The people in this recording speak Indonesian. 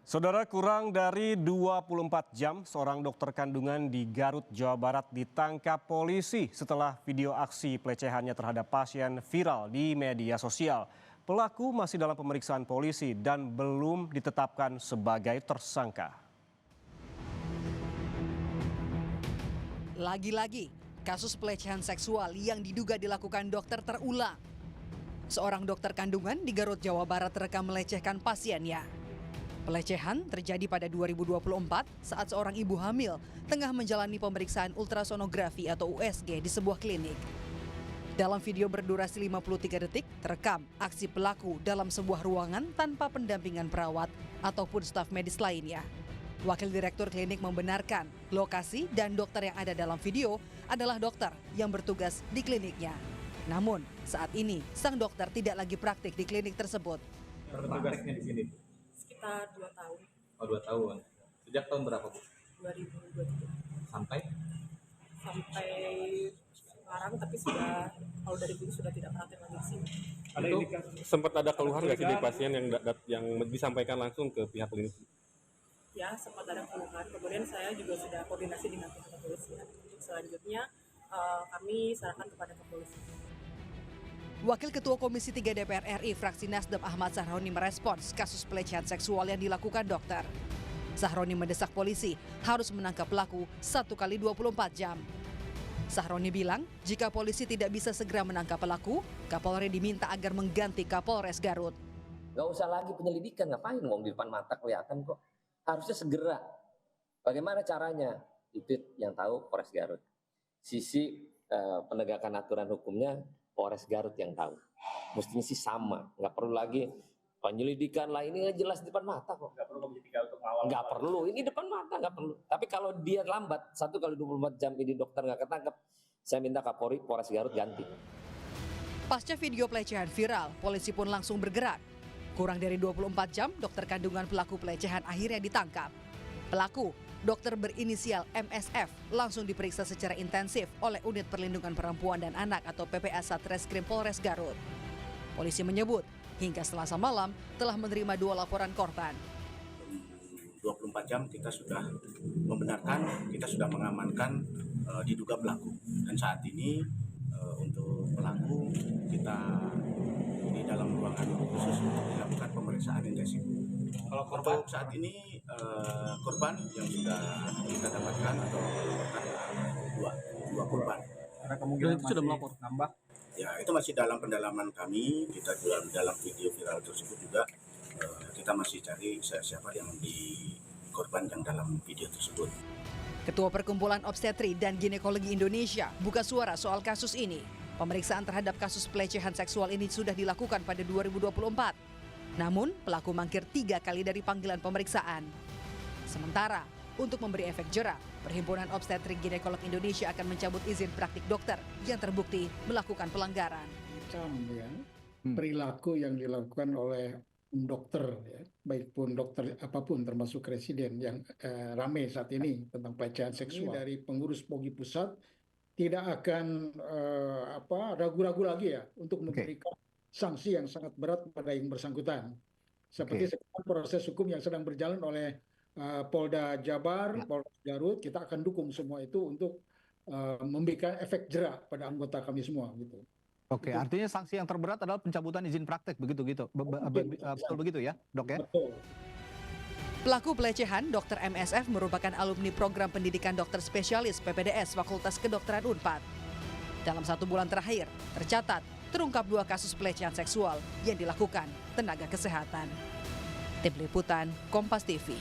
Saudara, kurang dari 24 jam seorang dokter kandungan di Garut, Jawa Barat ditangkap polisi setelah video aksi pelecehannya terhadap pasien viral di media sosial. Pelaku masih dalam pemeriksaan polisi dan belum ditetapkan sebagai tersangka. Lagi-lagi, kasus pelecehan seksual yang diduga dilakukan dokter terulang. Seorang dokter kandungan di Garut, Jawa Barat terekam melecehkan pasiennya. Pelecehan terjadi pada 2024 saat seorang ibu hamil tengah menjalani pemeriksaan ultrasonografi atau USG di sebuah klinik. Dalam video berdurasi 53 detik, terekam aksi pelaku dalam sebuah ruangan tanpa pendampingan perawat ataupun staf medis lainnya. Wakil Direktur Klinik membenarkan lokasi dan dokter yang ada dalam video adalah dokter yang bertugas di kliniknya. Namun, saat ini sang dokter tidak lagi praktik di klinik tersebut. Bertugasnya di sini Sekitar 2 tahun. oh 2 tahun. Sejak tahun berapa, Bu? 2023 Sampai sekarang, tapi sudah kalau dari dulu sudah tidak praktek lagi di sini. itu sempat ada keluhan nggak sih dari pasien yang disampaikan langsung ke pihak klinik? Ya, sempat ada keluhan. Kemudian saya juga sudah koordinasi dengan pihak kepolisian. Selanjutnya kami sarankan kepada kepolisian. Wakil Ketua Komisi 3 DPR RI fraksi Nasdem Ahmad Sahroni merespons kasus pelecehan seksual yang dilakukan dokter. Sahroni mendesak polisi harus menangkap pelaku 1 kali 24 jam. Sahroni bilang, jika polisi tidak bisa segera menangkap pelaku, Kapolri diminta agar mengganti Kapolres Garut. Gak usah lagi penyelidikan, ngapain ngomong di depan mata kelihatan kok. Harusnya segera. Bagaimana caranya? Itu yang tahu Polres Garut. Sisi penegakan aturan hukumnya Polres Garut yang tahu. Mestinya sih sama, nggak perlu lagi penyelidikan lah, ini jelas di depan mata kok. Nggak perlu penyelidikan untuk mengawal. Nggak perlu, ini depan mata nggak perlu. Tapi kalau dia lambat, 1 kali 24 jam ini dokter nggak ketangkep, saya minta Kapolri Polres Garut ganti. Pasca video pelecehan viral, polisi pun langsung bergerak. Kurang dari 24 jam, dokter kandungan pelaku pelecehan akhirnya ditangkap. Pelaku, dokter berinisial MSF, langsung diperiksa secara intensif oleh Unit Perlindungan Perempuan dan Anak atau PPA Satreskrim Polres Garut. Polisi menyebut, hingga Selasa malam telah menerima 2 laporan korban. 24 jam kita sudah membenarkan, kita sudah mengamankan diduga pelaku. Dan saat ini untuk pelaku kita di dalam ruangan khusus untuk dilakukan pemeriksaan intensif. Kalau korban saat ini korban yang sudah kita dapatkan atau melaporkan dua korban. karena kemungkinan itu sudah melapor nambah. Ya, itu masih dalam pendalaman kami. Kita dalam video viral tersebut juga kita masih cari siapa yang di korban yang dalam video tersebut. Ketua Perkumpulan Obstetri dan Ginekologi Indonesia buka suara soal kasus ini. Pemeriksaan terhadap kasus pelecehan seksual ini sudah dilakukan pada 2024. Namun, pelaku mangkir 3 kali dari panggilan pemeriksaan. Sementara, untuk memberi efek jera, Perhimpunan Obstetrik Ginekolog Indonesia akan mencabut izin praktik dokter yang terbukti melakukan pelanggaran. Perilaku yang dilakukan oleh dokter, ya, baik pun dokter apapun termasuk residen yang ramai saat ini tentang pelecehan seksual dari pengurus POGI pusat tidak akan ragu-ragu lagi ya untuk memberikan sanksi yang sangat berat pada yang bersangkutan. Seperti sekarang proses hukum yang sedang berjalan oleh Polda Jabar, Polda Garut, kita akan dukung semua itu untuk memberikan efek jera pada anggota kami semua gitu. Oke, artinya sanksi yang terberat adalah pencabutan izin praktek betul begitu ya, Dok ya? Betul. Pelaku pelecehan Dr. MSF merupakan alumni program pendidikan dokter spesialis PPDS Fakultas Kedokteran Unpad. Dalam 1 bulan terakhir, tercatat terungkap 2 kasus pelecehan seksual yang dilakukan tenaga kesehatan. Tim Liputan, Kompas TV.